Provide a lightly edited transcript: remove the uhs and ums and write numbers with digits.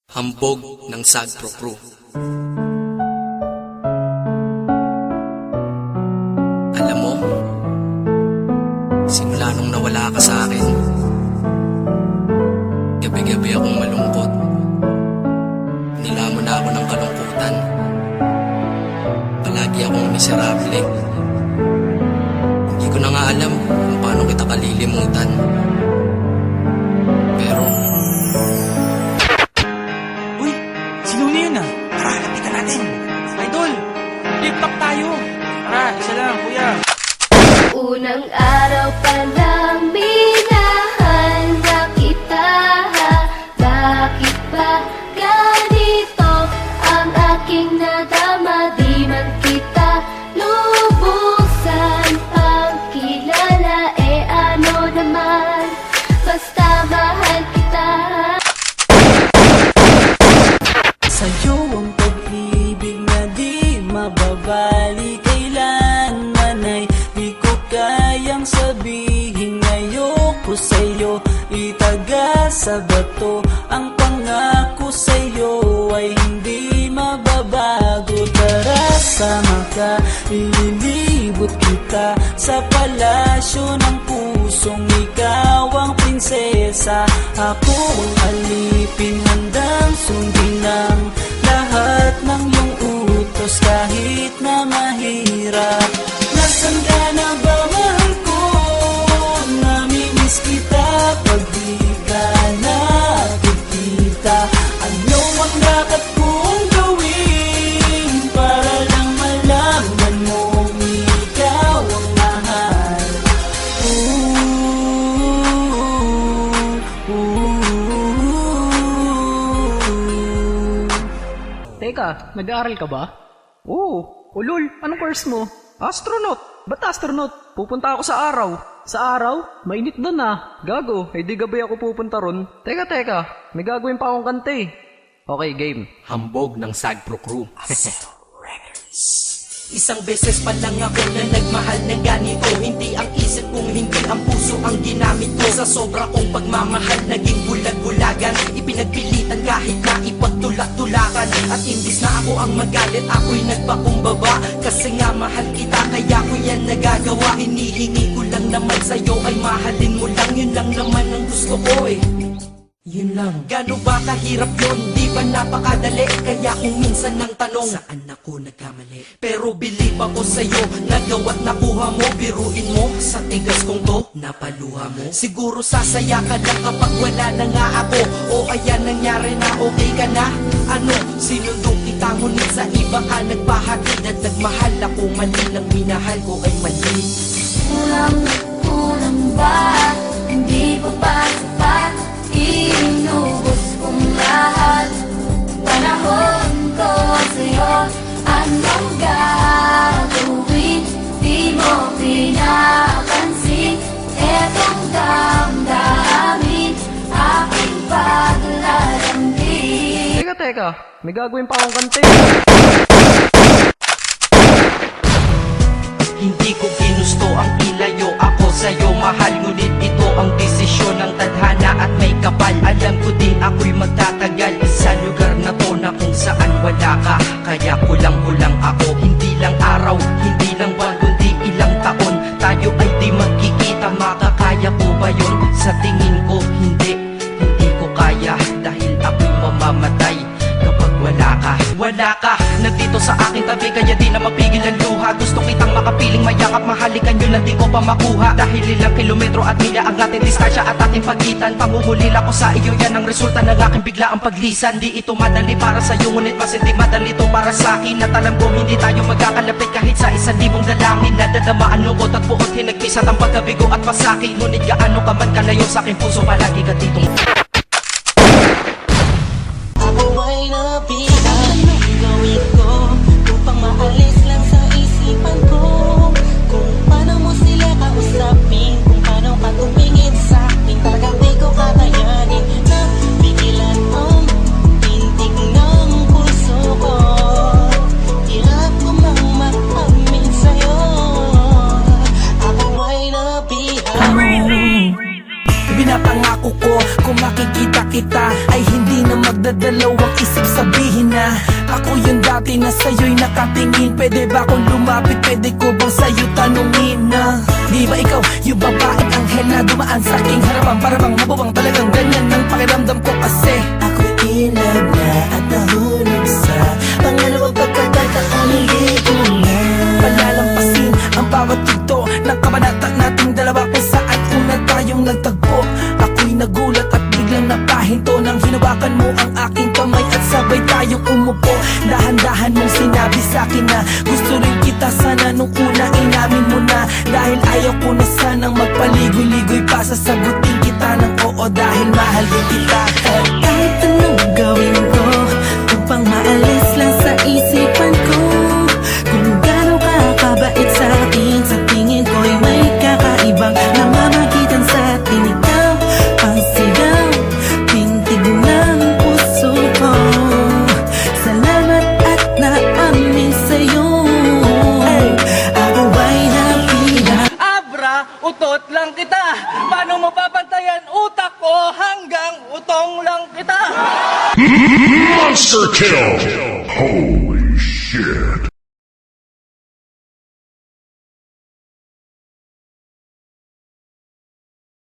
Hambog ng Sagpro Crew. Alam mo, simula nung nawala ka sa akin, gabi-gabi akong malungkot. Nilamon na ako ng kalungkutan. Palagi akong miserable. Hindi ko na nga alam kung paano kita kalilimutan. Pero Sino na yun ah? Tara, lapitan natin. Idol, flip-flop tayo. Tara, isa lang, kuya. Unang araw pa lang minahal na kita. Bakit ba ganito ang aking nadama? Di man kita lubusan pagkilala. Ano naman, basta mahal kita. Sa'yo ang pag-ibig na di mababali. Kailanman ay di ko kayang sabihin. Ayoko sa'yo itaga sa bato. Ang pangako sa'yo ay hindi mababago. Tara, sama ka, ililibot kita sa palasyo ng pusong ikaw ang prinsesa. Ako ang alipin, handang sundin ang lahat ng iyong utos kahit na mahirap. Nasaan ka na ba, mahal ko? Namimiss kita pag di ka nakikita. Ano ang dapat kong gawin para lang malaman mong ikaw ang mahal? Teka, nag-aaral ka ba? Oo. Ulol, anong course mo? Astronaut. Ba't astronaut? Pupunta ako sa araw. Sa araw? Mainit doon ah. Gago, di gabi ako pupunta ron. Teka, may gagawin pa akong kante. Okay, game. hambog ng Sagpro Crew. Isang beses pa lang ako na nagmahal ng ganito. Hindi ang isip kong hindi ang puso ang ginamit ko. Sa sobra kong pagmamahal naging bulag-bulagan. Ipinagpilitan kahit na ipagtulak-tulakan. At imbis na ako ang magalit, ako'y nagpakumbaba. Kasi nga mahal kita, kaya ko yan nagagawa. Hinihingi ko lang naman sa'yo ay mahalin mo lang. Yun lang naman ang gusto ko eh. Yun lang. Gano ba kahirap yun? Di ba napakadali? Kaya kung minsan nang tanong, saan ako nagkamali? Pero believe ako sa'yo, nagawa't nakuha mo. Biruin mo, sa tigas kong to, napaluha mo. Siguro sasaya ka lang kapag wala na nga ako. O ayan nangyari na, okay ka na? Ano, sinundong kita ngunit sa iba ka nagpahatid. At nagmahal ako, mali lang minahal ko ay mali. Kulang ba? Hindi ko pa sapat. Inubos kong lahat. Panahon ko sa'yo. Anong gagawin? Di mo pinapansin. Etong damdamin aking paglalambing. Teka, may gagawin pa akong kante. Hindi ko ginusto ang ilayo ako sa'yo, mahal. Ngunit ito ang desisyon ng tadhana at may kapal. Alam ko di ako'y magtatagal sa lugar na to na kung saan wala ka. Kaya kulang-kulang ako. Hindi lang araw, hindi lang buwan, kundi ilang taon. Tayo ay di magkikita, makakaya ko ba yun? Sa tingin ko hindi ko kaya. Dahil ako'y mamamatay kapag wala ka. Wala ka, nandito sa aking tabi, kaya di na mapigil ang luha. Gusto kitang makapiling mayakap, mahalikan yun na di ko pa makuha. Dahil ilang kilometro at milya ang ating distansya at ating pagitan. Panguhulila ko sa iyo, yan ang resulta ng aking biglaang paglisan. Di ito madali para sa'yo, ngunit mas hindi madali ito para sa'kin. At alam ko hindi tayo magkakalapit kahit sa 1,000 dalangin. Nadadamaan lungkot at buot hinagpisat ang pagkabigo at pasaki. Ngunit gaano ka man kalayo sa aking puso, palagi ka ditong Ako ay nabilang, gawin ko upang maalis lang sa isipan ko. Kung paano mo sila kausapin, kung paano ka tumingin sa akin. Talagang di ko kakayanin na pigilan ang tintig ng puso ko. Hirap ko mang maamin sa'yo. Ako ay nabilang. Binapangako ko kung makikita dalawang isip sabihin na ako yung dati na sa'yo'y nakatingin. Pwede ba akong lumapit, pwede ko bang sa'yo tanungin na di ba ikaw yung babaeng anghel na dumaan sa aking harapan? Para bang mababang talagang ganyan ang pakiramdam ko kasi ako'y in love na at nahulog sa pangalawang pagkakataon. Hindi ko na palalampasin ang bawat tugto ng kabanata nating dalawa kung saan una tayong nagtagpo. Ako'y nagulat at biglang napahinto nang hinawakan mo ang aking kamay at sabay tayong umupo. Dahan-dahan mong sinabi sa'kin na gusto rin kita sana nung una inamin mo na. Dahil ayaw ko na sanang magpaligoy-ligoy pa, sasagutin kita ng oo dahil mahal din kita. Kahit anong gawin ko upang maalis lang sa isipan ko kung gaano ka kabait sa akin. Sa tingin ko'y may kakaibang namamagitan sa atin. Ikaw ang sigaw, tintig ng puso ko. Salamat at naamin sa'yo. Ako ay napila. Abra, utot lang kita. Paano mo papantayan utak ko hanggang utong lang kita? Monster kill! Holy shit!